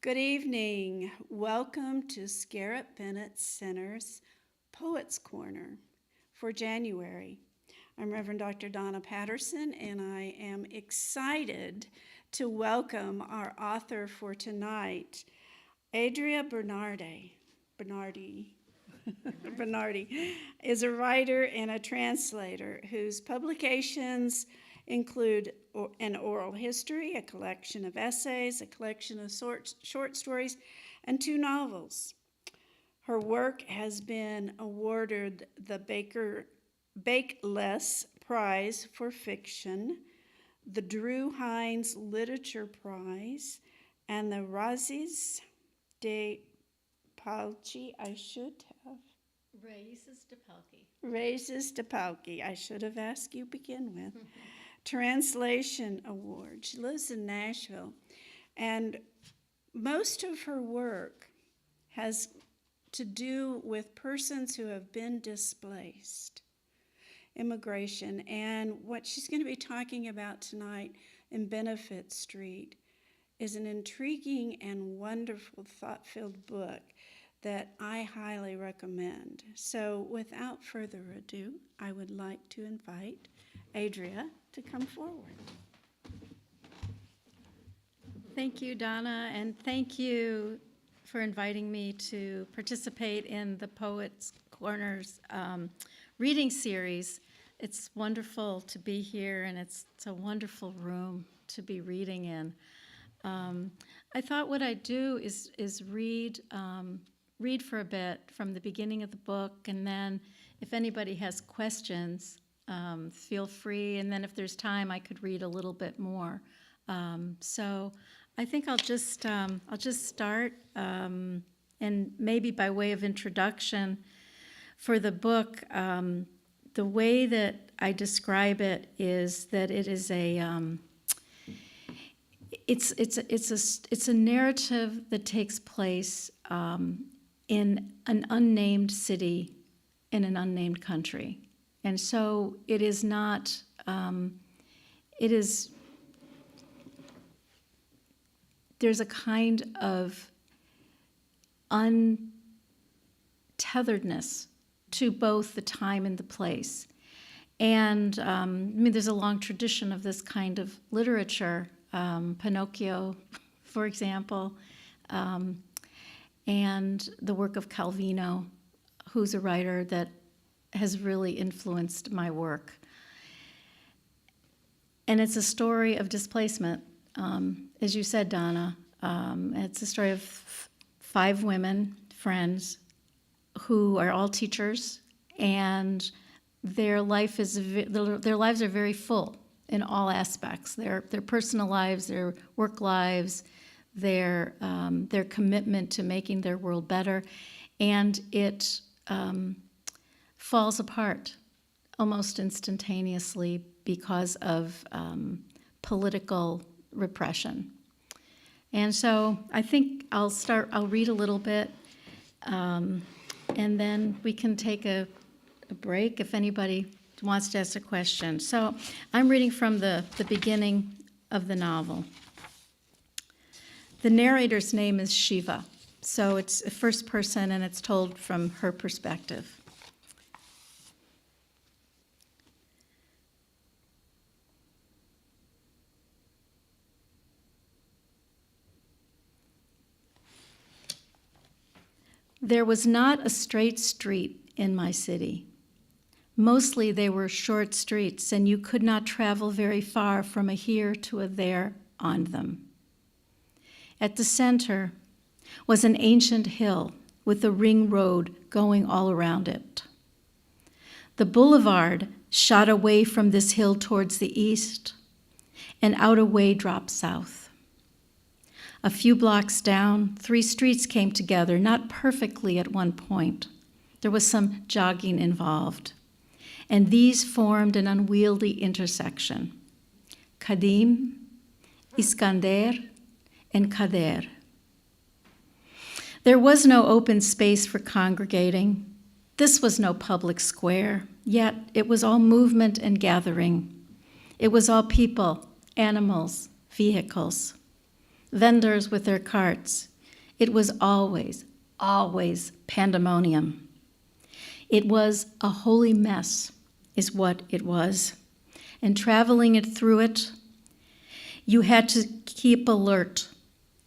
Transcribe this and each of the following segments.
Good evening. Welcome to Scarrett Bennett Center's Poets Corner for January. I'm Reverend Dr. Donna Patterson, and I am excited to welcome our author for tonight, Adria Bernardi. Bernardi is a writer and a translator whose publications include an oral history, a collection of essays, a collection of short stories, and 2 novels. Her work has been awarded the Bakeless Prize for Fiction, the Drue Heinz Literature Prize, and the Raiziss DePalchi, Raiziss DePalchi, I should have asked you to begin with. Translation Award. She lives in Nashville, and most of her work has to do with persons who have been displaced, immigration, and what she's going to be talking about tonight in Benefit Street is an intriguing and wonderful, thought-filled book that I highly recommend. So without further ado, I would like to invite Adria to come forward. Thank you, Donna, and thank you for inviting me to participate in the Poets Corners reading series. It's wonderful to be here, and it's a wonderful room to be reading in. I thought what I'd do is read for a bit from the beginning of the book, and then if anybody has questions, feel free, and then if there's time, I could read a little bit more. So I think I'll just start, and maybe by way of introduction for the book, the way that I describe it is that it is it's a narrative that takes place in an unnamed city in an unnamed country. And so it is not, there's a kind of untetheredness to both the time and the place. And there's a long tradition of this kind of literature, Pinocchio, for example, and the work of Calvino, who's a writer that has really influenced my work. And it's a story of displacement, as you said, Donna. It's a story of 5 women, friends, who are all teachers, and their lives are very full in all aspects. Their personal lives, their work lives, their commitment to making their world better, and it falls apart almost instantaneously because of political repression. And so I think I'll read a little bit, and then we can take a break if anybody wants to ask a question. So I'm reading from the beginning of the novel. The narrator's name is Shiva, so it's a first person and it's told from her perspective. There was not a straight street in my city. Mostly they were short streets, and you could not travel very far from a here to a there on them. At the center was an ancient hill with a ring road going all around it. The boulevard shot away from this hill towards the east, and out a way dropped south. A few blocks down, 3 streets came together, not perfectly at one point. There was some jogging involved, and these formed an unwieldy intersection. Kadim, Iskander, and Kader. There was no open space for congregating. This was no public square, yet it was all movement and gathering. It was all people, animals, vehicles. Vendors with their carts, It was always, always pandemonium. It was a holy mess, is what it was. And traveling it through it, you had to keep alert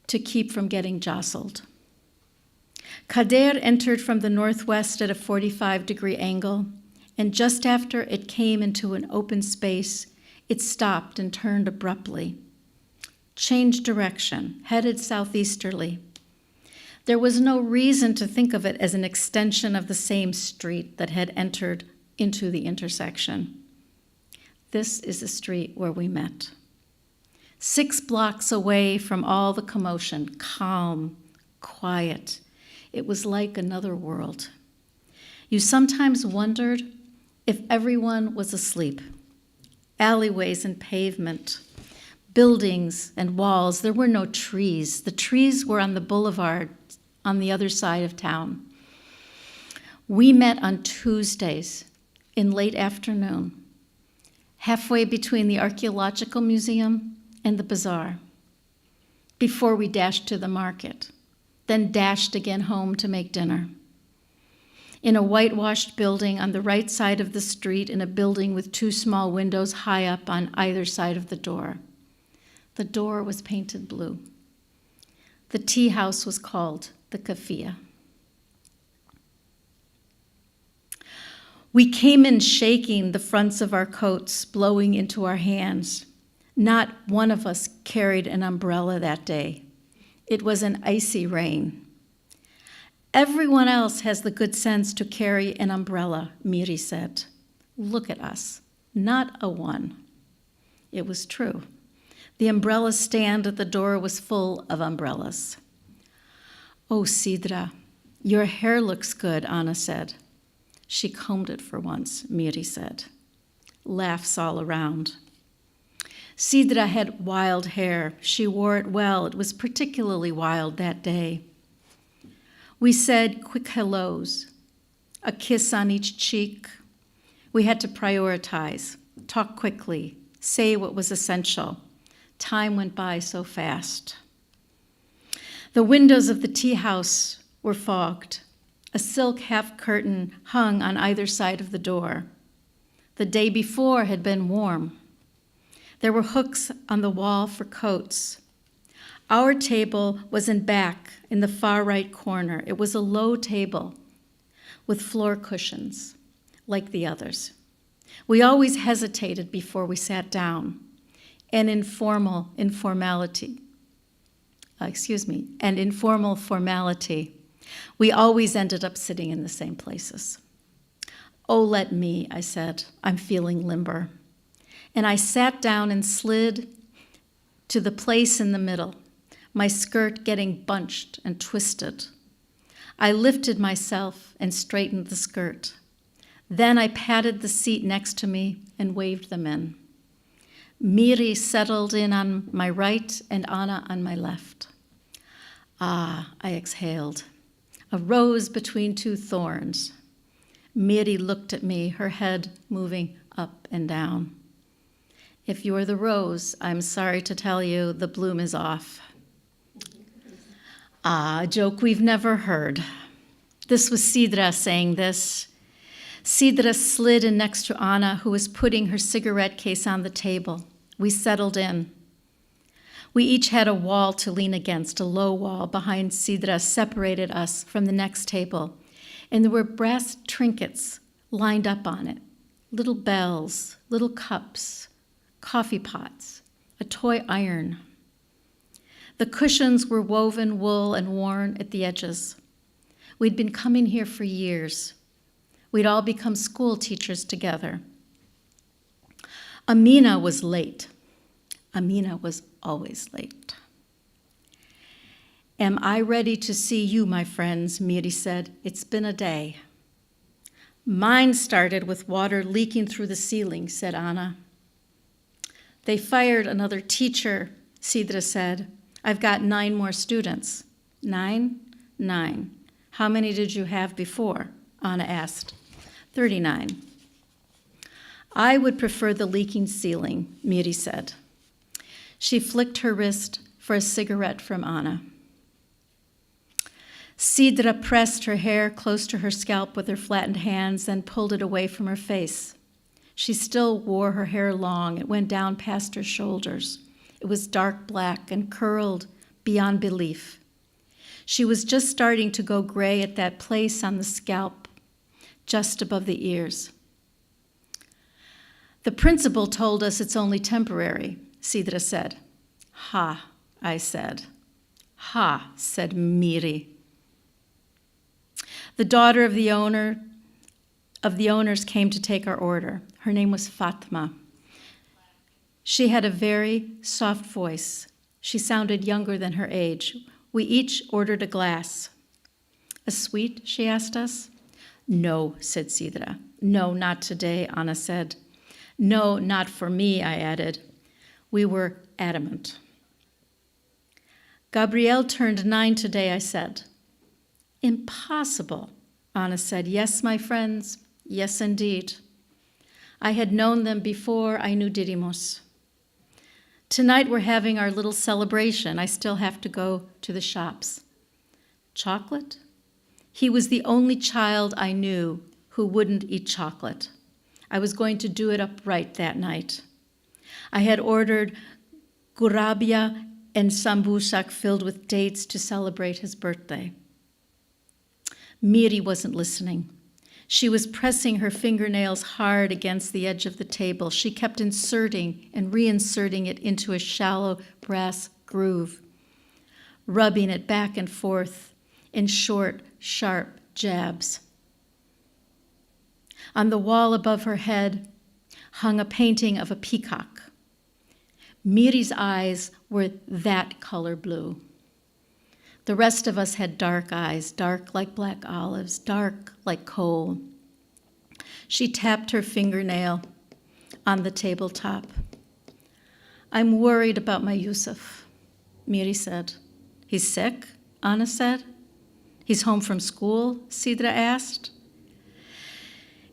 to keep from getting jostled. Kader entered from the northwest at a 45-degree angle, and just after it came into an open space, it stopped and turned abruptly, changed direction, headed southeasterly. There was no reason to think of it as an extension of the same street that had entered into the intersection. This is the street where we met. 6 blocks away from all the commotion, calm, quiet. It was like another world. You sometimes wondered if everyone was asleep. Alleyways and pavement, buildings and walls. There were no trees. The trees were on the boulevard on the other side of town. We met on Tuesdays in late afternoon, halfway between the Archaeological Museum and the bazaar, before we dashed to the market, then dashed again home to make dinner. In a whitewashed building on the right side of the street, in a building with 2 small windows high up on either side of the door. The door was painted blue. The tea house was called the Kafia. We came in shaking the fronts of our coats, blowing into our hands. Not one of us carried an umbrella that day. It was an icy rain. Everyone else has the good sense to carry an umbrella, Miri said. Look at us, not a one. It was true. The umbrella stand at the door was full of umbrellas. Oh, Sidra, your hair looks good, Anna said. She combed it for once, Miri said. Laughs all around. Sidra had wild hair. She wore it well. It was particularly wild that day. We said quick hellos, a kiss on each cheek. We had to prioritize, talk quickly, say what was essential. Time went by so fast. The windows of the tea house were fogged. A silk half curtain hung on either side of the door. The day before had been warm. There were hooks on the wall for coats. Our table was in back in the far right corner. It was a low table with floor cushions, like the others. We always hesitated before we sat down. And informal formality. We always ended up sitting in the same places. Oh, let me, I said. I'm feeling limber. And I sat down and slid to the place in the middle, my skirt getting bunched and twisted. I lifted myself and straightened the skirt. Then I patted the seat next to me and waved them in. Miri settled in on my right and Anna on my left. Ah, I exhaled. A rose between 2 thorns. Miri looked at me, her head moving up and down. If you're the rose, I'm sorry to tell you, the bloom is off. Ah, a joke we've never heard. This was Sidra saying this. Sidra slid in next to Anna, who was putting her cigarette case on the table. We settled in. We each had a wall to lean against, a low wall behind Sidra separated us from the next table, and there were brass trinkets lined up on it, little bells, little cups, coffee pots, a toy iron. The cushions were woven wool and worn at the edges. We'd been coming here for years. We'd all become school teachers together. Amina was late. Amina was always late. Am I ready to see you, my friends? Miri said. It's been a day. Mine started with water leaking through the ceiling, said Anna. They fired another teacher, Sidra said. I've got 9 more students. 9? 9. How many did you have before? Anna asked. 39. I would prefer the leaking ceiling, Miri said. She flicked her wrist for a cigarette from Anna. Sidra pressed her hair close to her scalp with her flattened hands, then pulled it away from her face. She still wore her hair long. It went down past her shoulders. It was dark black and curled beyond belief. She was just starting to go gray at that place on the scalp, just above the ears. The principal told us it's only temporary, Sidra said. Ha, I said. Ha, said Miri. The daughter of the owners came to take our order. Her name was Fatma. She had a very soft voice. She sounded younger than her age. We each ordered a glass. A sweet, she asked us. No, said Sidra. No, not today, Anna said. No, not for me, I added. We were adamant. Gabrielle turned 9 today, I said. Impossible, Anna said. Yes, my friends, yes, indeed. I had known them before I knew Didymos. Tonight we're having our little celebration. I still have to go to the shops. Chocolate? He was the only child I knew who wouldn't eat chocolate. I was going to do it up right that night. I had ordered gurabia and sambusak filled with dates to celebrate his birthday. Miri wasn't listening. She was pressing her fingernails hard against the edge of the table. She kept inserting and reinserting it into a shallow brass groove, rubbing it back and forth in short, sharp jabs. On the wall above her head hung a painting of a peacock. Miri's eyes were that color blue. The rest of us had dark eyes, dark like black olives, dark like coal. She tapped her fingernail on the tabletop. I'm worried about my Yusuf, Miri said. He's sick, Anna said. He's home from school, Sidra asked.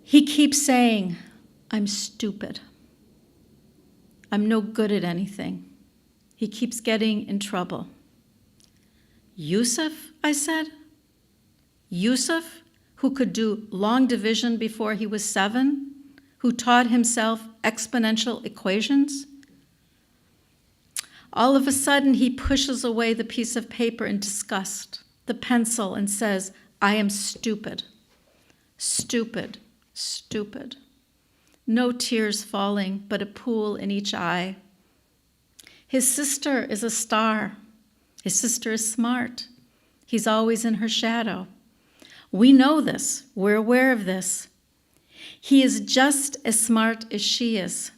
He keeps saying, I'm stupid. I'm no good at anything. He keeps getting in trouble. Yusuf, I said. Yusuf, who could do long division before he was 7, who taught himself exponential equations. All of a sudden, he pushes away the piece of paper in disgust, the pencil, and says, I am stupid, stupid, stupid. No tears falling, but a pool in each eye. His sister is a star. His sister is smart. He's always in her shadow. We know this. We're aware of this. He is just as smart as she is.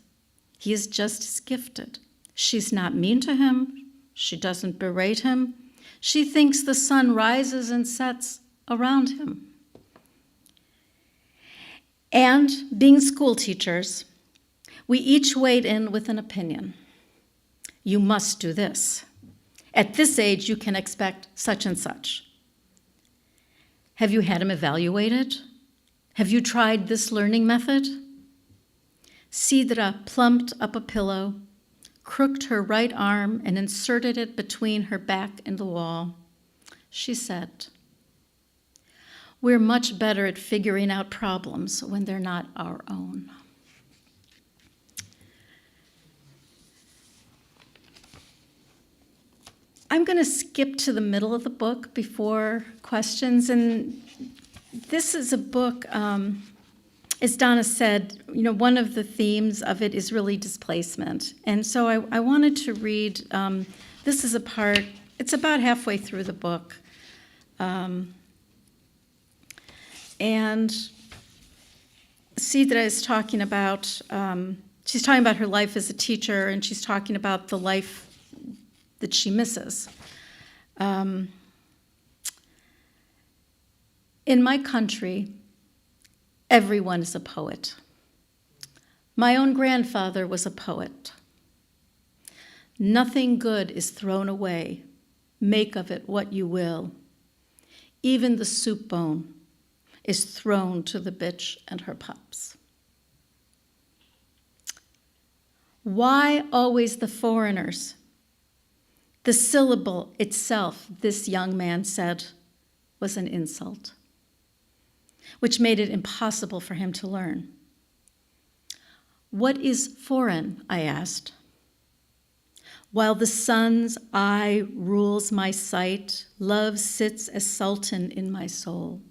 He is just as gifted. She's not mean to him. She doesn't berate him. She thinks the sun rises and sets around him. And being school teachers, we each weighed in with an opinion. You must do this. At this age, you can expect such and such. Have you had him evaluated? Have you tried this learning method? Sidra plumped up a pillow, crooked her right arm, and inserted it between her back and the wall. She said, we're much better at figuring out problems when they're not our own. I'm going to skip to the middle of the book before questions. And this is a book, as Donna said, one of the themes of it is really displacement. And so I wanted to read, this is a part, it's about halfway through the book. And Sidra is talking about, she's talking about her life as a teacher, and she's talking about the life that she misses. In my country, everyone is a poet. My own grandfather was a poet. Nothing good is thrown away. Make of it what you will. Even the soup bone is thrown to the bitch and her pups. Why always the foreigners? The syllable itself, this young man said. was an insult, which made it impossible for him to learn. "What is foreign?" I asked. "While the sun's eye rules my sight, love sits as sultan in my soul.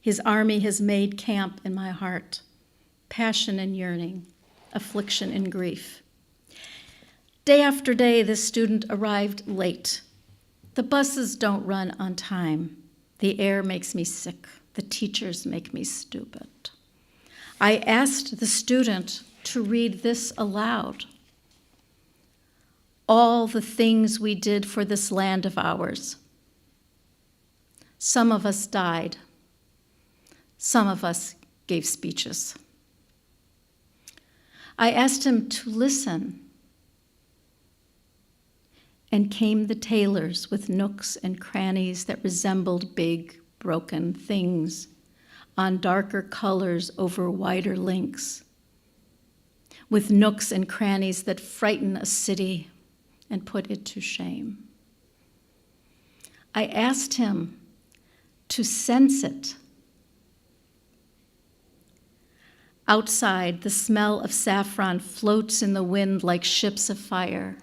His army has made camp in my heart, passion and yearning, affliction and grief." Day after day, this student arrived late. "The buses don't run on time. The air makes me sick. The teachers make me stupid." I asked the student to read this aloud. "All the things we did for this land of ours. Some of us died. Some of us gave speeches." I asked him to listen. "And came the tailors with nooks and crannies that resembled big, broken things, on darker colors over wider links, with nooks and crannies that frighten a city and put it to shame." I asked him to sense it. Outside, the smell of saffron floats in the wind like ships of fire.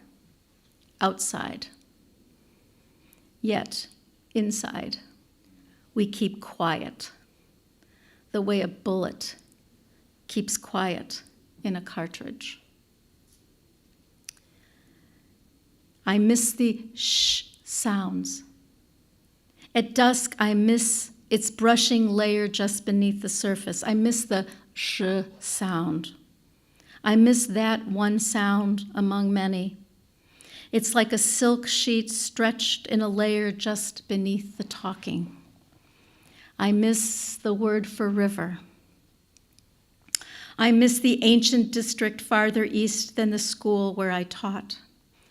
Outside. Yet, inside, we keep quiet, the way a bullet keeps quiet in a cartridge. I miss the shh sounds. At dusk, I miss its brushing layer just beneath the surface. I miss the sh sound. I miss that one sound among many. It's like a silk sheet stretched in a layer just beneath the talking. I miss the word for river. I miss the ancient district farther east than the school where I taught.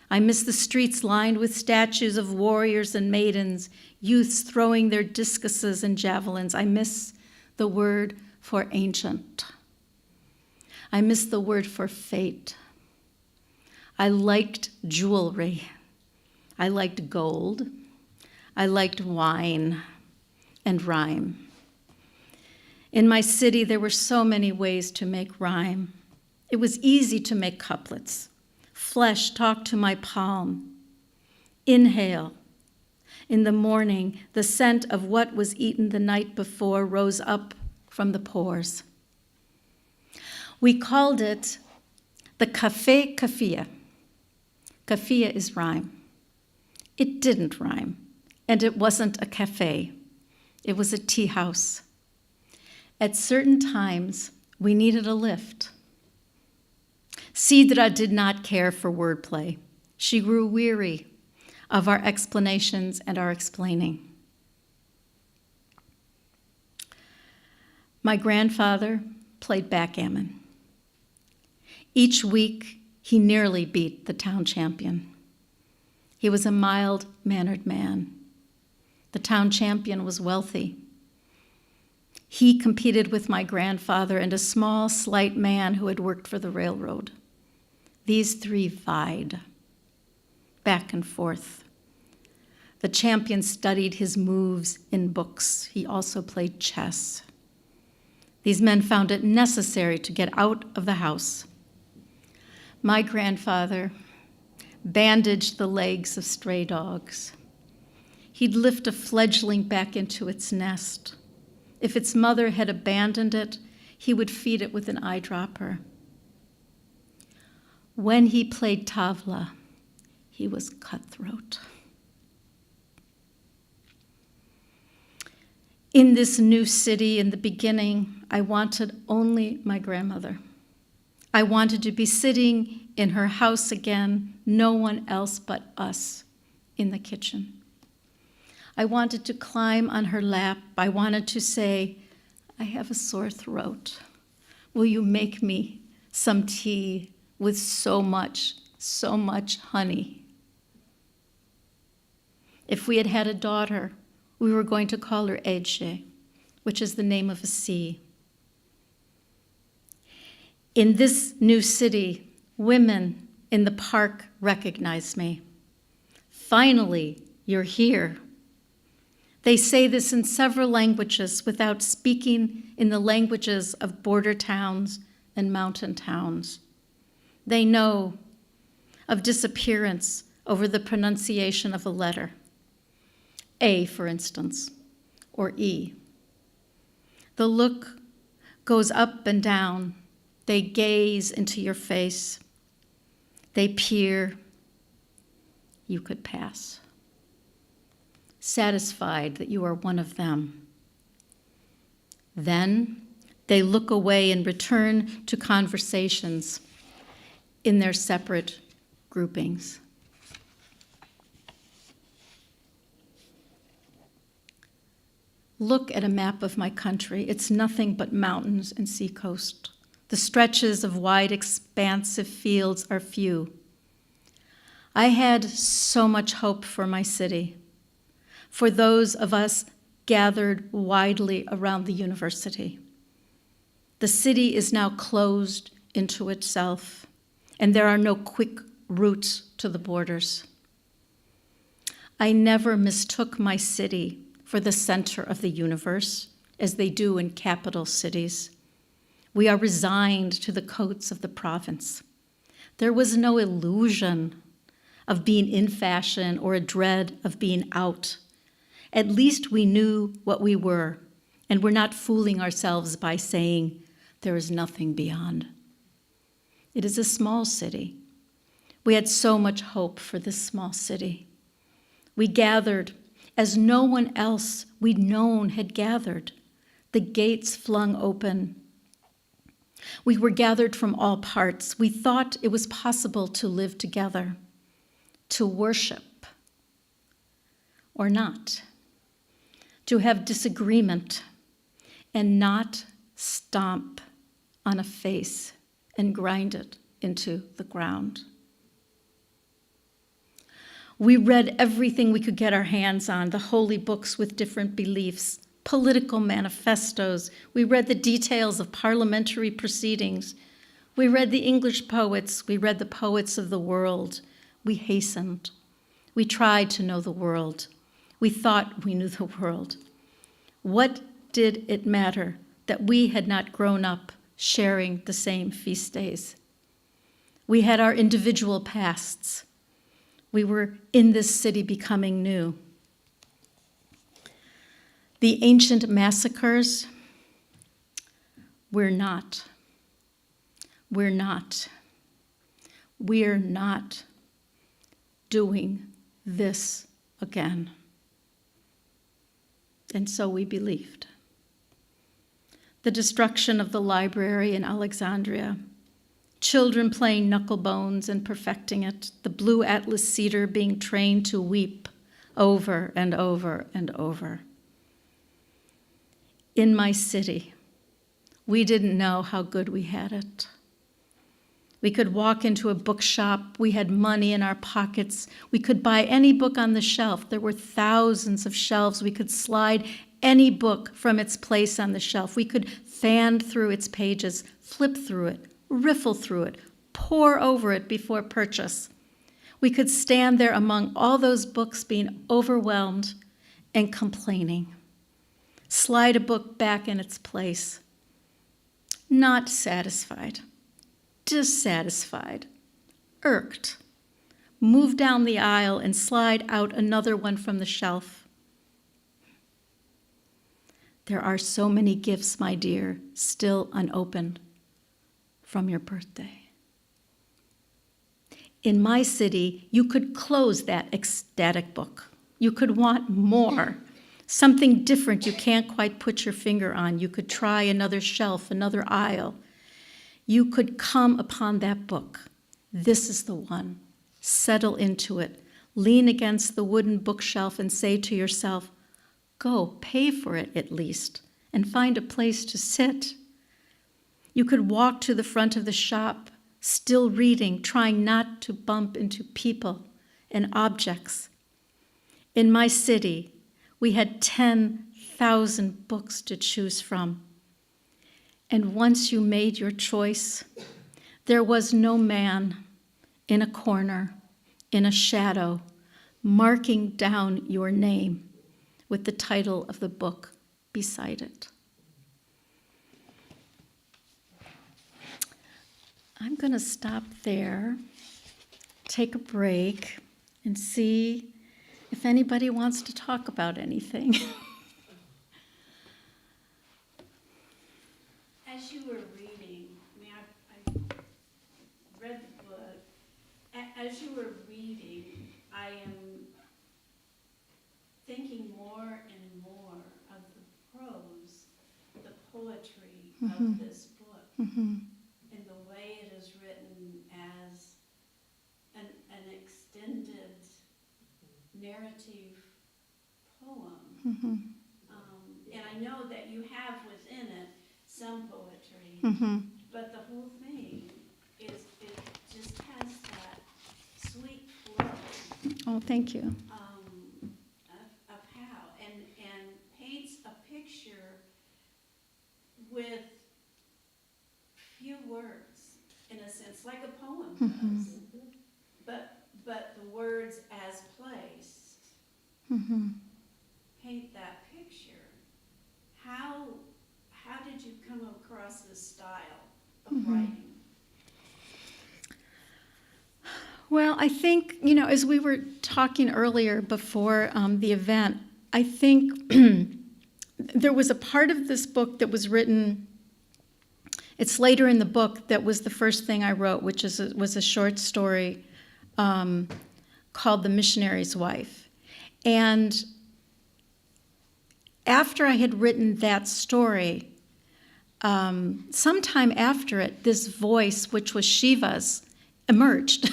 I miss the streets lined with statues of warriors and maidens, youths throwing their discuses and javelins. I miss the word for ancient. I miss the word for fate. I liked jewelry. I liked gold. I liked wine and rhyme. In my city, there were so many ways to make rhyme. It was easy to make couplets. Flesh talked to my palm. Inhale. In the morning, the scent of what was eaten the night before rose up from the pores. We called it the Café Kafia. Kafia is rhyme. It didn't rhyme, and it wasn't a cafe. It was a tea house. At certain times, we needed a lift. Sidra did not care for wordplay. She grew weary of our explanations and our explaining. My grandfather played backgammon. Each week, he nearly beat the town champion. He was a mild-mannered man. The town champion was wealthy. He competed with my grandfather and a small, slight man who had worked for the railroad. These three vied, back and forth. The champion studied his moves in books. He also played chess. These men found it necessary to get out of the house. My grandfather bandaged the legs of stray dogs. He'd lift a fledgling back into its nest. If its mother had abandoned it, he would feed it with an eyedropper. When he played tavla, he was cutthroat. In this new city, in the beginning, I wanted only my grandmother. I wanted to be sitting in her house again, no one else but us in the kitchen. I wanted to climb on her lap. I wanted to say, "I have a sore throat. Will you make me some tea with so much honey?" If we had had a daughter, we were going to call her Ece, which is the name of a sea. In this new city, women in the park recognized me. "Finally, you're here." They say this in several languages without speaking in the languages of border towns and mountain towns. They know of disappearance over the pronunciation of a letter, A, for instance, or E. The look goes up and down. They gaze into your face. They peer. You could pass, satisfied that you are one of them. Then they look away and return to conversations in their separate groupings. Look at a map of my country. It's nothing but mountains and seacoast. The stretches of wide, expansive fields are few. I had so much hope for my city, for those of us gathered widely around the university. The city is now closed into itself, and there are no quick routes to the borders. I never mistook my city for the center of the universe, as they do in capital cities. We are resigned to the coats of the province. There was no illusion of being in fashion or a dread of being out. At least we knew what we were, and we're not fooling ourselves by saying there is nothing beyond. It is a small city. We had so much hope for this small city. We gathered as no one else we'd known had gathered, the gates flung open. We were gathered from all parts. We thought it was possible to live together, to worship or not, to have disagreement and not stomp on a face and grind it into the ground. We read everything we could get our hands on, the holy books with different beliefs, political manifestos. We read the details of parliamentary proceedings. We read the English poets. We read the poets of the world. We hastened. We tried to know the world. We thought we knew the world. What did it matter that we had not grown up sharing the same feast days? We had our individual pasts. We were in this city becoming new. The ancient massacres, we're not. We're not doing this again. And so we believed. The destruction of the library in Alexandria, children playing knucklebones and perfecting it, the blue atlas cedar being trained to weep over and over and over. In my city, we didn't know how good we had it. We could walk into a bookshop. We had money in our pockets. We could buy any book on the shelf. There were thousands of shelves. We could slide any book from its place on the shelf. We could fan through its pages, flip through it, riffle through it, pore over it before purchase. We could stand there among all those books being overwhelmed and complaining. Slide a book back in its place. Not satisfied, dissatisfied, irked. Move down the aisle and slide out another one from the shelf. There are so many gifts, my dear, still unopened from your birthday. In my city, you could close that ecstatic book. You could want more, something different you can't quite put your finger on. You could try another shelf, another aisle. You could come upon that book. This is the one. Settle into it. Lean against the wooden bookshelf and say to yourself, go, pay for it at least, and find a place to sit. You could walk to the front of the shop, still reading, trying not to bump into people and objects. In my city, we had 10,000 books to choose from. And once you made your choice, there was no man in a corner, in a shadow, marking down your name, with the title of the book beside it. I'm going to stop there, take a break, and see if anybody wants to talk about anything. As you were reading, I mean, I read the book. As you were reading, I am thinking more and more of the prose, the poetry of this book, and the way it is written as an extended narrative poem. And I know that you have within it some poetry, but the whole thing it just has that sweet flow Oh, thank you. of how and paints a picture with few words, in a sense, like a poem does, but the words as placed paint that picture. How did you come across this style of writing? Well, I think, as we were talking earlier before the event, I think there was a part of this book that was written, it's later in the book, that was the first thing I wrote, which was a short story called The Missionary's Wife. And after I had written that story, sometime after it, this voice, which was Shiva's, emerged.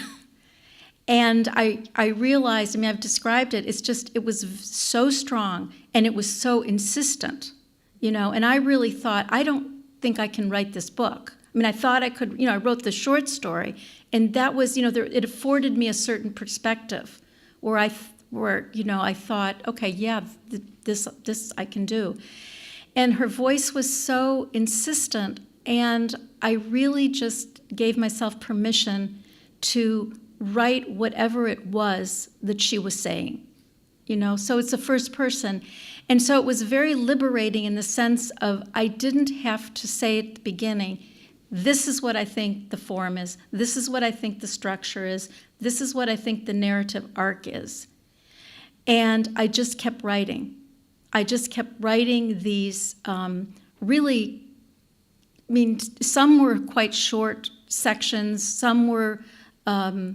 And I realized, I've described it, it was so strong and it was so insistent, and I really thought, I don't think I can write this book. I thought I could, I wrote the short story, and that was, it afforded me a certain perspective where I thought, okay, yeah, this I can do. And her voice was so insistent, and I really just gave myself permission to write whatever it was that she was saying, so it's the first person. And so it was very liberating in the sense of I didn't have to say at the beginning, this is what I think the form is, this is what I think the structure is, this is what I think the narrative arc is. And I just kept writing. These really, some were quite short sections, some were a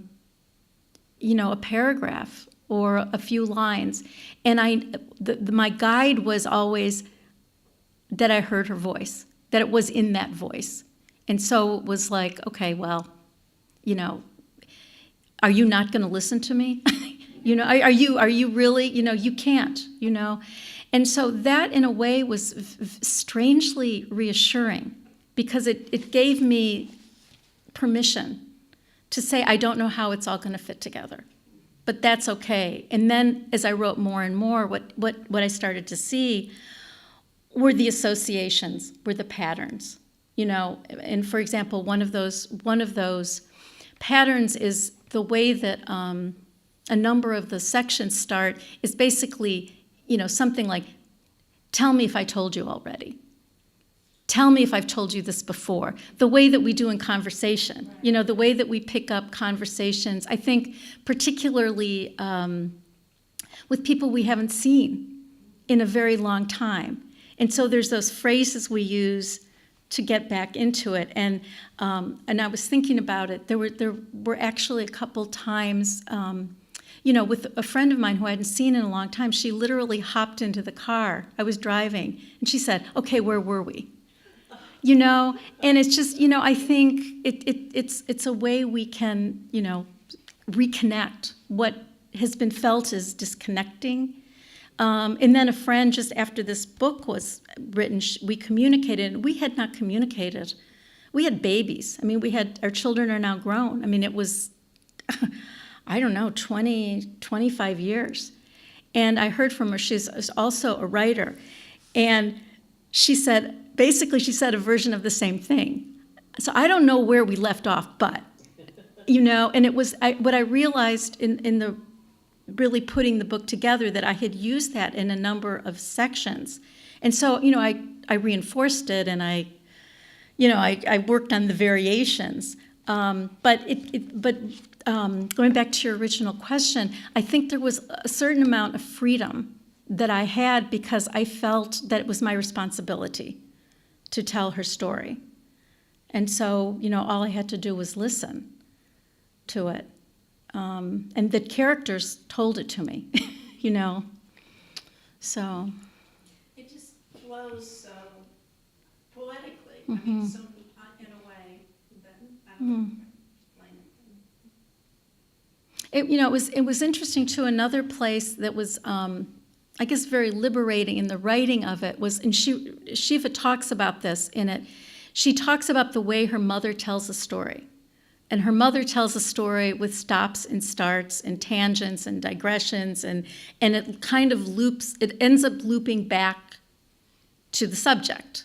paragraph or a few lines. And my guide was always that I heard her voice, that it was in that voice. And so it was like, okay, well, are you not going to listen to me? Are you really, you can't, And so that in a way was strangely reassuring, because it gave me permission to say, I don't know how it's all going to fit together, but that's okay. And then as I wrote more and more, what I started to see were the associations, were the patterns, And for example, one of those patterns is the way that a number of the sections start is basically, something like, tell me if I told you already. Tell me if I've told you this before. The way that we do in conversation, the way that we pick up conversations, I think particularly with people we haven't seen in a very long time. And so there's those phrases we use to get back into it. And I was thinking about it. There were actually a couple times, with a friend of mine who I hadn't seen in a long time. She literally hopped into the car. I was driving, and she said, "Okay, where were we?" And it's just, I think it's a way we can, reconnect what has been felt as disconnecting. And then a friend, just after this book was written, we communicated, and we had not communicated. We had babies. Our children are now grown. It was, I don't know, 20, 25 years. And I heard from her, she's also a writer. And she said a version of the same thing. So I don't know where we left off, but, and it was, what I realized in the really putting the book together, that I had used that in a number of sections. And so, I reinforced it, and I worked on the variations. But going back to your original question, I think there was a certain amount of freedom that I had because I felt that it was my responsibility to tell her story. And so, all I had to do was listen to it. And the characters told it to me, So. It just flows so poetically. I mean, so in a way that I don't know. Explain It was interesting too. Another place that was, I guess, very liberating in the writing of it was, and Shiva talks about this in it. She talks about the way her mother tells a story. And her mother tells a story with stops and starts and tangents and digressions, and it kind of loops, it ends up looping back to the subject.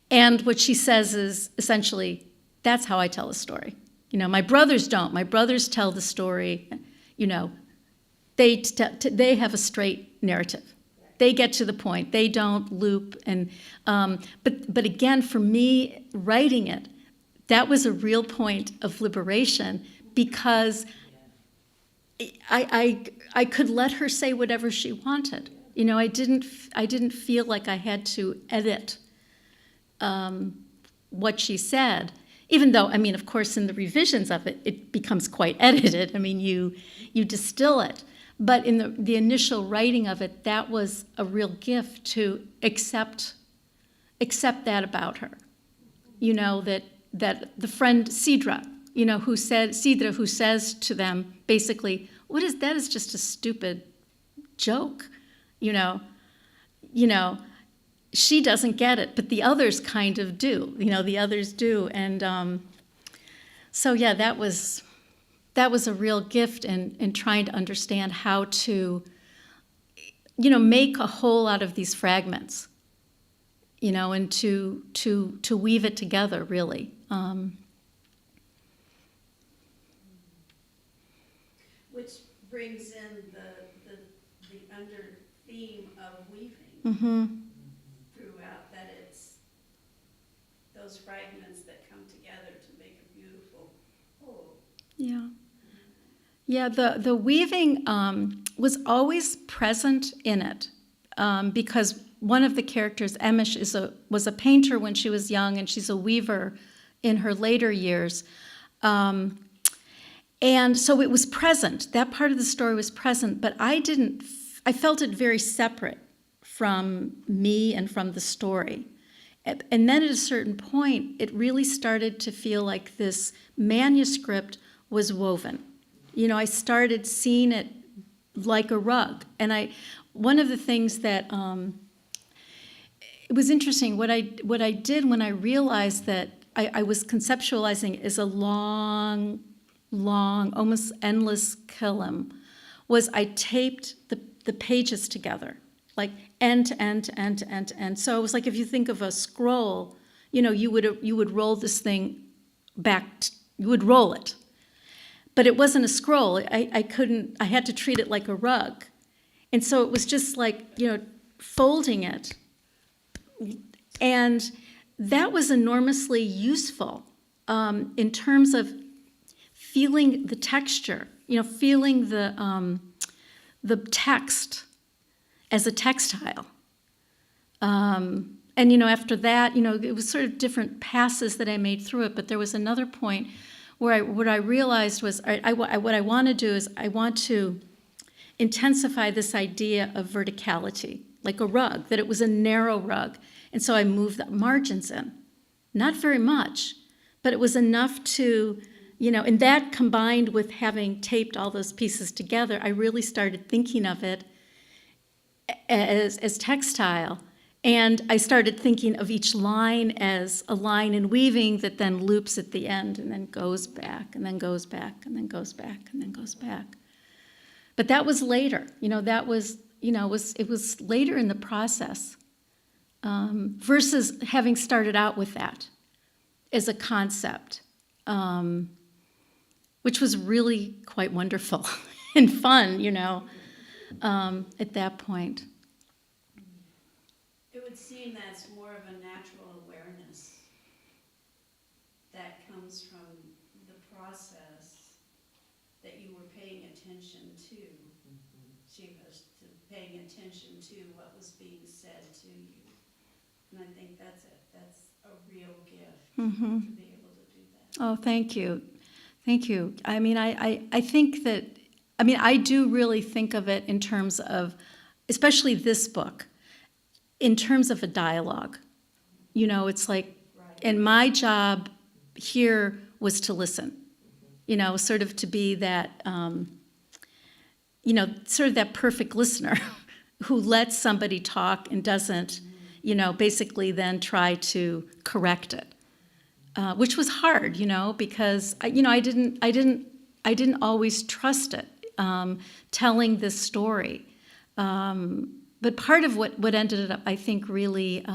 And what she says is essentially, that's how I tell a story. My brothers don't. My brothers tell the story, they have a straight narrative. They get to the point. They don't loop. And but again, for me, writing it, that was a real point of liberation, because I could let her say whatever she wanted. I didn't feel like I had to edit what she said, even though, of course, in the revisions of it, it becomes quite edited. You distill it. But in the initial writing of it, that was a real gift to accept that about her. That the friend Sidra, who says to them basically, that is just a stupid joke, she doesn't get it, but the others kind of do, the others do. And so yeah, that was a real gift in trying to understand how to, make a whole out of these fragments, and to weave it together, really. Which brings in the under theme of weaving throughout, that it's those fragments that come together to make a beautiful whole. Yeah. Yeah, the weaving was always present in it, because one of the characters, Emish, was a painter when she was young, and she's a weaver in her later years. And so it was present. That part of the story was present, but I felt it very separate from me and from the story. And then at a certain point, it really started to feel like this manuscript was woven. I started seeing it like a rug. And one of the things that, it was interesting, what I did when I realized that I was conceptualizing it as a long, almost endless kilim, was I taped the pages together, like end to end to end to end to end. So it was like, if you think of a scroll, you would roll this thing back, you would roll it. But it wasn't a scroll. I had to treat it like a rug. And so it was just like, folding it. And that was enormously useful in terms of feeling the texture, feeling the text as a textile. And, after that, it was sort of different passes that I made through it, but there was another point where what I realized was what I want to do is I want to intensify this idea of verticality, like a rug, that it was a narrow rug. And so I moved the margins in. Not very much, but it was enough to, and that combined with having taped all those pieces together, I really started thinking of it as textile. And I started thinking of each line as a line in weaving that then loops at the end and then goes back and then goes back and then goes back and then goes back. But that was later. That was, it was later in the process, versus having started out with that as a concept, which was really quite wonderful and fun, at that point. It would seem that's more of a natural awareness that comes from the process that you were paying attention to. She was paying attention to what was being said to you. And I think that's a real gift to be able to do that. Oh, thank you. Thank you. I mean, I think that, I do really think of it in terms of, especially this book, in terms of a dialogue. It's like, and my job here was to listen, sort of to be that, sort of that perfect listener who lets somebody talk and doesn't, basically then try to correct it, which was hard, because I didn't always trust it, telling this story. But part of what ended up, I think, really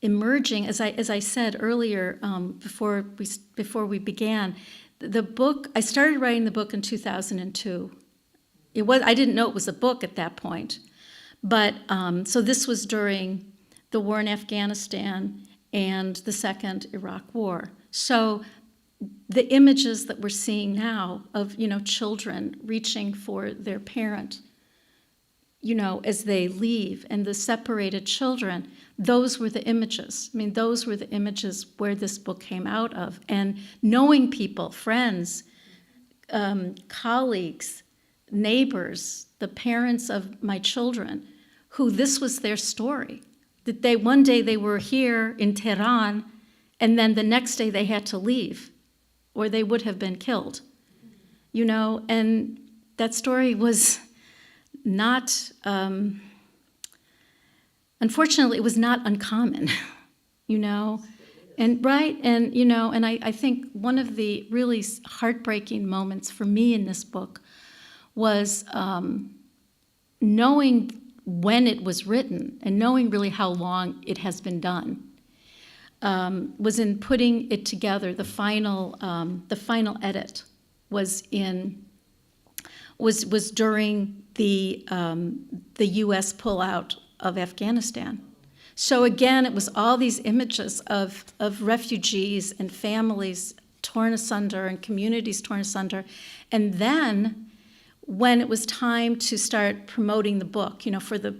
emerging, as I said earlier, before we began, the book. I started writing the book in 2002. I didn't know it was a book at that point, but so this was during the war in Afghanistan and the Second Iraq War. So the images that we're seeing now of children reaching for their parent, as they leave, and the separated children, those were the images. Those were the images where this book came out of. And knowing people, friends, colleagues, neighbors, the parents of my children, who this was their story, that one day they were here in Tehran, and then the next day they had to leave, or they would have been killed, and that story was not, unfortunately, it was not uncommon, and right, and and I think one of the really heartbreaking moments for me in this book was knowing when it was written and knowing really how long it has been done, was in putting it together. The final edit was during the U.S. pullout of Afghanistan. So again, it was all these images of refugees and families torn asunder and communities torn asunder. And then when it was time to start promoting the book, for the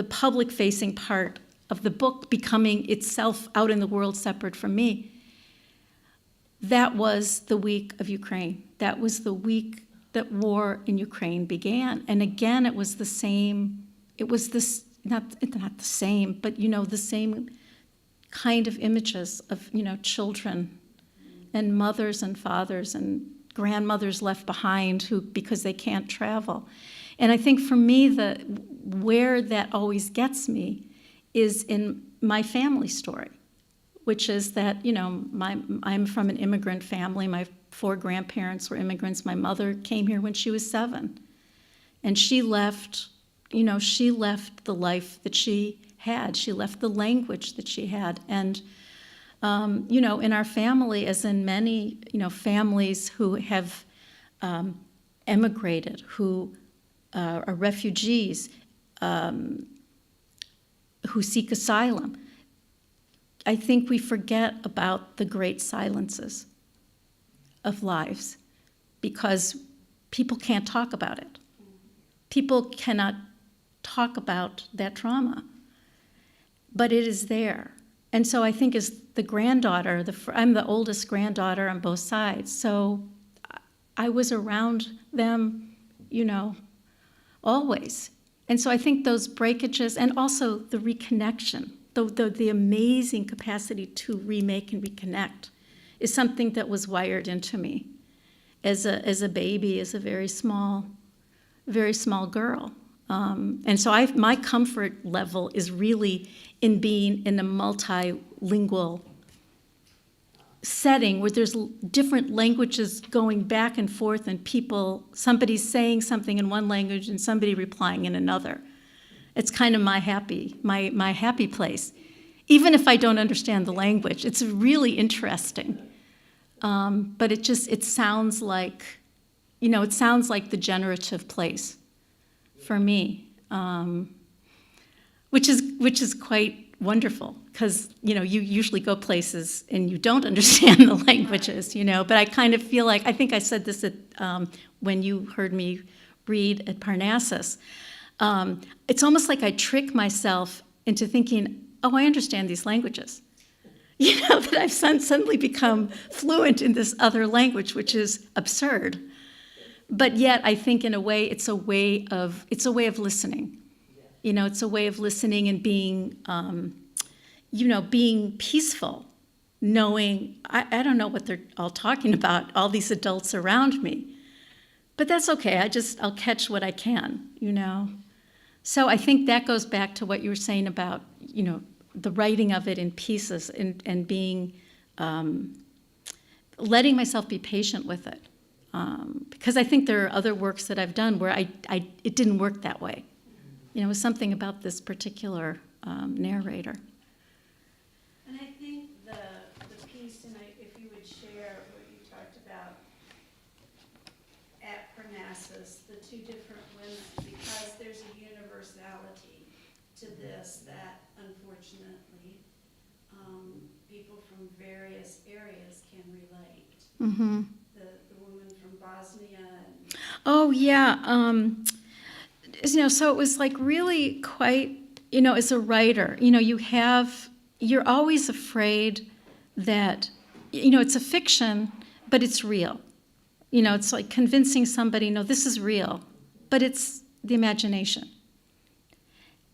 public-facing part of the book becoming itself out in the world separate from me, that was the week of Ukraine. That was the week that war in Ukraine began. And again, it was the same, not the same, but the same kind of images of, children and mothers and fathers and grandmothers left behind because they can't travel. And I think for me, where that always gets me is in my family story, which is that, I'm from an immigrant family. My 4 grandparents were immigrants. My mother came here when she was 7. And she left the life that she had. She left the language that she had. And, in our family, as in many, families who have emigrated, who are refugees, who seek asylum, I think we forget about the great silences of lives because people can't talk about it. People cannot talk about that trauma, but it is there. And so I think as the granddaughter, I'm the oldest granddaughter on both sides, so I was around them, always. And so I think those breakages and also the reconnection, the amazing capacity to remake and reconnect is something that was wired into me as a baby, as a very small girl. And so my comfort level is really in being in a multilingual setting where there's different languages going back and forth and somebody saying something in one language and somebody replying in another. It's kind of my happy place. Even if I don't understand the language, it's really interesting. but it sounds like, it sounds like the generative place for me, which is quite wonderful, because you usually go places and you don't understand the languages, but I kind of feel like, I think I said this at when you heard me read at Parnassus. It's almost like I trick myself into thinking, oh, I understand these languages. That I've suddenly become fluent in this other language, which is absurd. But yet, I think in a way, it's a way of listening. It's a way of listening and being, being peaceful, knowing I don't know what they're all talking about, all these adults around me. But that's okay. I'll catch what I can, So I think that goes back to what you were saying about, the writing of it in pieces and being, letting myself be patient with it. Because I think there are other works that I've done where it didn't work that way. It was something about this particular narrator. And I think the piece, and if you would share what you talked about at Parnassus, the two different women, because there's a universality to this that unfortunately people from various areas can relate. Mm-hmm. The woman from Bosnia. And oh, yeah. So it was like really quite, as a writer, you're always afraid that, it's a fiction, but it's real. It's like convincing somebody, no, this is real, but it's the imagination.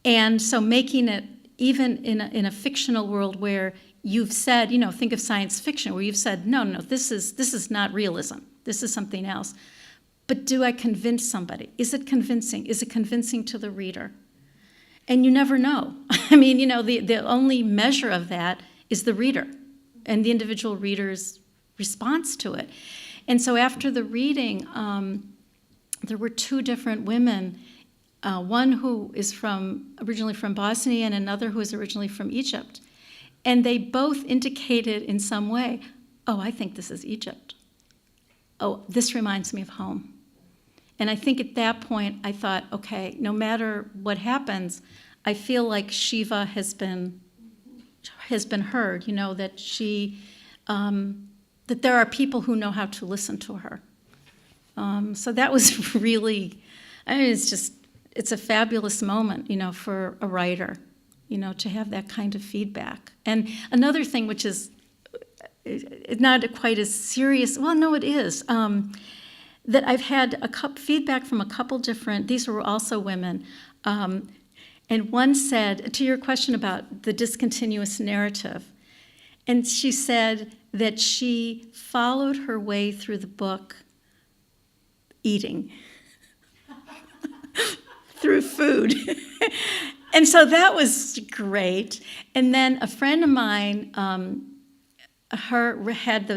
And so making it, even in a fictional world where you've said, think of science fiction, where you've said, no, this is not realism. This is something else. But do I convince somebody? Is it convincing? Is it convincing to the reader? And you never know. I mean, the only measure of that is the reader and the individual reader's response to it. And so after the reading, there were two different women, one who is originally from Bosnia and another who is originally from Egypt. And they both indicated in some way, oh, I think this is Egypt. Oh, this reminds me of home. And I think at that point I thought, okay, no matter what happens, I feel like Shiva has been heard, that she, that there are people who know how to listen to her. So that was really, it's a fabulous moment, for a writer, to have that kind of feedback. And another thing, which is not quite as serious, well, no, it is, that I've had feedback from a couple different, these were also women, and one said, to your question about the discontinuous narrative, and she said that she followed her way through the book eating through food. And so that was great. And then a friend of mine read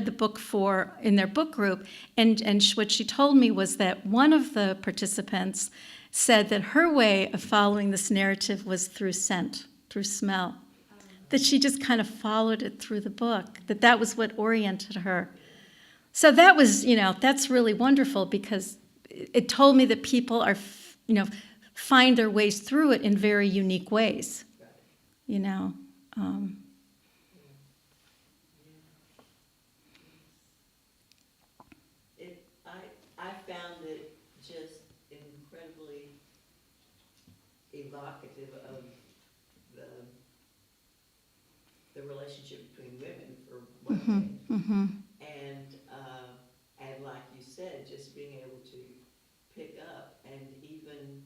the book in their book group, and what she told me was that one of the participants said that her way of following this narrative was through scent, through smell, that she just kind of followed it through the book, that was what oriented her. So that was, that's really wonderful, because it told me that people are, find their ways through it in very unique ways, I found it just incredibly evocative of the relationship between women, for one thing. Mm-hmm. And like you said, just being able to pick up and even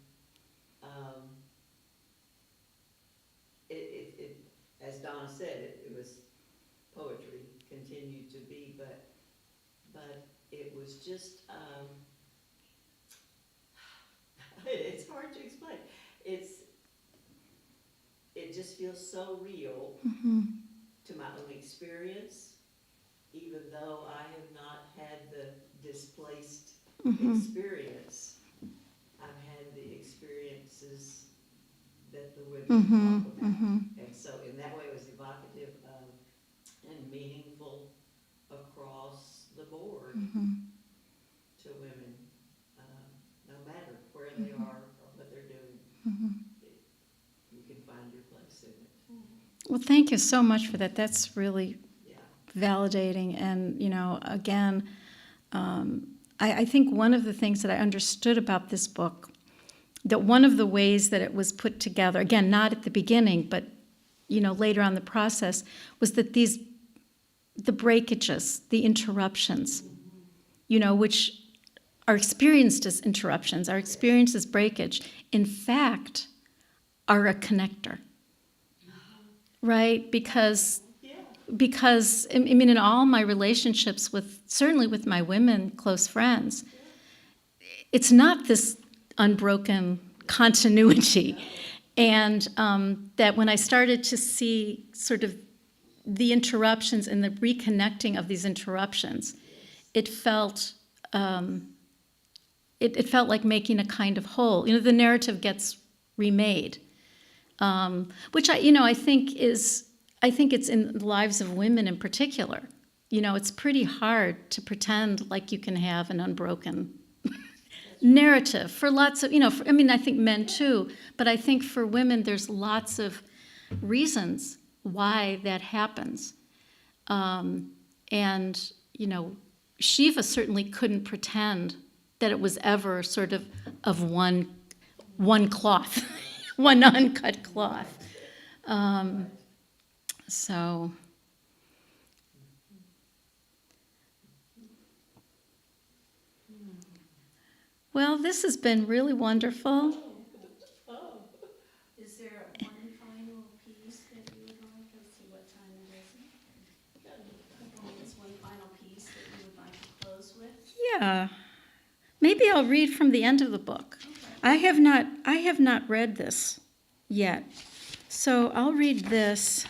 it as Donna said, it was poetry, continued to be, but it was just it's hard to explain. It just feels so real to my own experience, even though I have not had the displaced experience. I've had the experiences that the women talk about. And so in that way it was evocative and meaningful across to women, no matter where they are or what they're doing. You can find your place in it. Well, thank you so much for that. That's really Yeah. validating. And, again, I think one of the things that I understood about this book, that one of the ways that it was put together, again, not at the beginning, but, later on in the process, was that the breakages, the interruptions, which are experienced as interruptions, are experienced as breakage, in fact, are a connector, right? Because in all my relationships certainly with my women close friends, it's not this unbroken continuity. And that when I started to see sort of the interruptions and the reconnecting of these interruptions, it felt it felt like making a kind of whole. The narrative gets remade, which I think it's in the lives of women in particular. It's pretty hard to pretend like you can have an unbroken narrative for lots of, I think men too, but I think for women there's lots of reasons why that happens. And, Shiva certainly couldn't pretend that it was ever sort of one cloth, one uncut cloth. So, well, this has been really wonderful. Is there one final piece that you would like? Let's see what time it is. One final piece that you would like to close with? Yeah. Maybe I'll read from the end of the book. Okay. I have not read this yet. So I'll read this.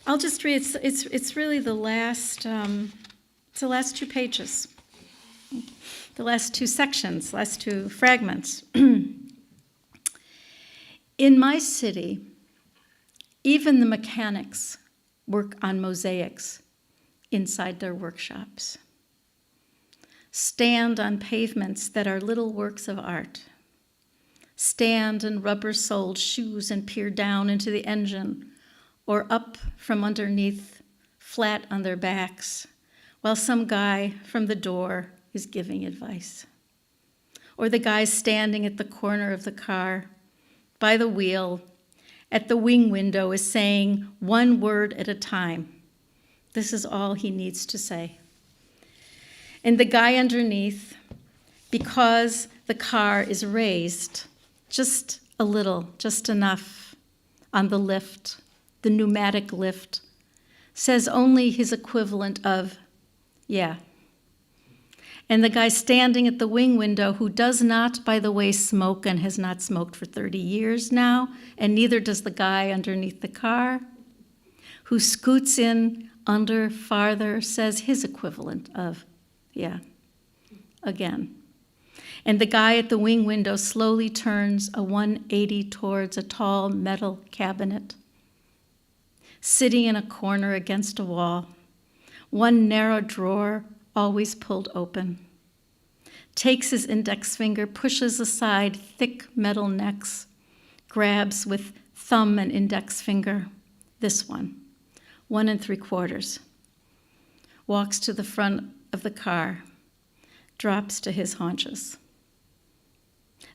I'll just read. It's really the last. It's the last 2 pages. The last 2 sections, last 2 fragments. In my city, even the mechanics work on mosaics inside their workshops. Stand on pavements that are little works of art. Stand in rubber-soled shoes and peer down into the engine or up from underneath, flat on their backs, while some guy from the door is giving advice. Or the guy standing at the corner of the car, by the wheel, at the wing window is saying one word at a time. This is all he needs to say. And the guy underneath, because the car is raised just a little, just enough on the lift, the pneumatic lift, says only his equivalent of, yeah. And the guy standing at the wing window, who does not, by the way, smoke and has not smoked for 30 years now, and neither does the guy underneath the car, who scoots in under farther, says his equivalent of, yeah, again. And the guy at the wing window slowly turns a 180 towards a tall metal cabinet, sitting in a corner against a wall, one narrow drawer always pulled open, takes his index finger, pushes aside thick metal necks, grabs with thumb and index finger, this one, 1 3/4, walks to the front of the car, drops to his haunches.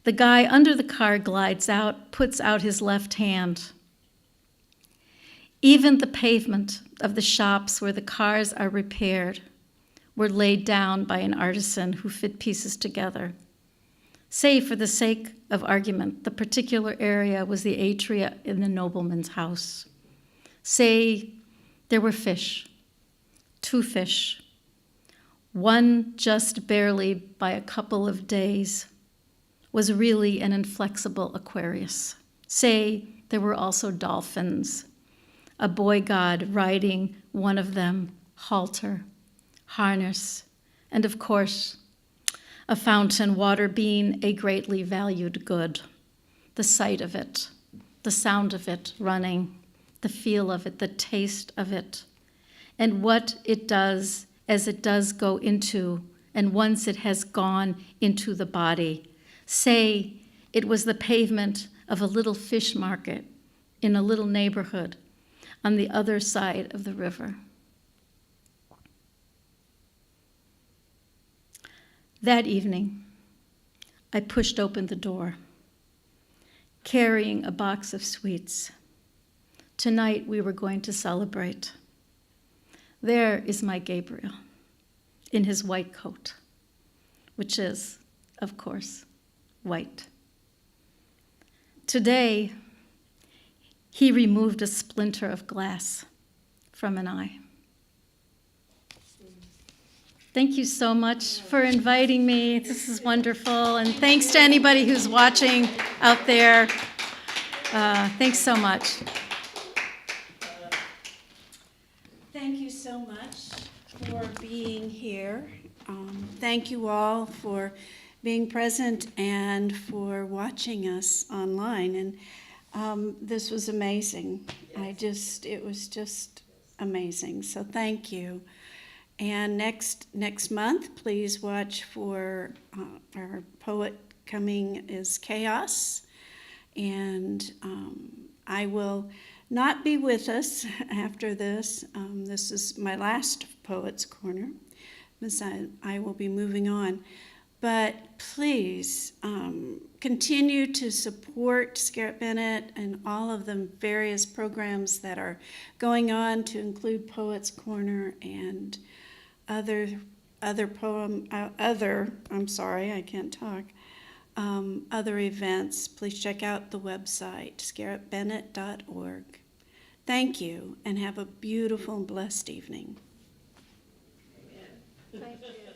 The guy under the car glides out, puts out his left hand. Even the pavement of the shops where the cars are repaired were laid down by an artisan who fit pieces together. Say, for the sake of argument, the particular area was the atria in the nobleman's house. Say there were fish, 2 fish, one just barely by a couple of days was really an inflexible Aquarius. Say there were also dolphins, a boy god riding one of them, halter, harness, and of course, a fountain, water being a greatly valued good. The sight of it, the sound of it running, the feel of it, the taste of it, and what it does as it does go into, and once it has gone into the body. Say it was the pavement of a little fish market in a little neighborhood on the other side of the river. That evening, I pushed open the door, carrying a box of sweets. Tonight we were going to celebrate. There is my Gabriel in his white coat, which is, of course, white. Today, he removed a splinter of glass from an eye. Thank you so much for inviting me. This is wonderful. And thanks to anybody who's watching out there. Thanks so much. Thank you so much for being here. Thank you all for being present and for watching us online. And this was amazing. It was just amazing. So thank you. And next month, please watch for our poet coming is Chaos. And I will not be with us after this. This is my last Poets Corner. I will be moving on. But please continue to support Scarlett Bennett and all of the various programs that are going on, to include Poets Corner and other events. Please check out the website, scarlettbennett.org. Thank you, and have a beautiful and blessed evening. Amen. Thank you.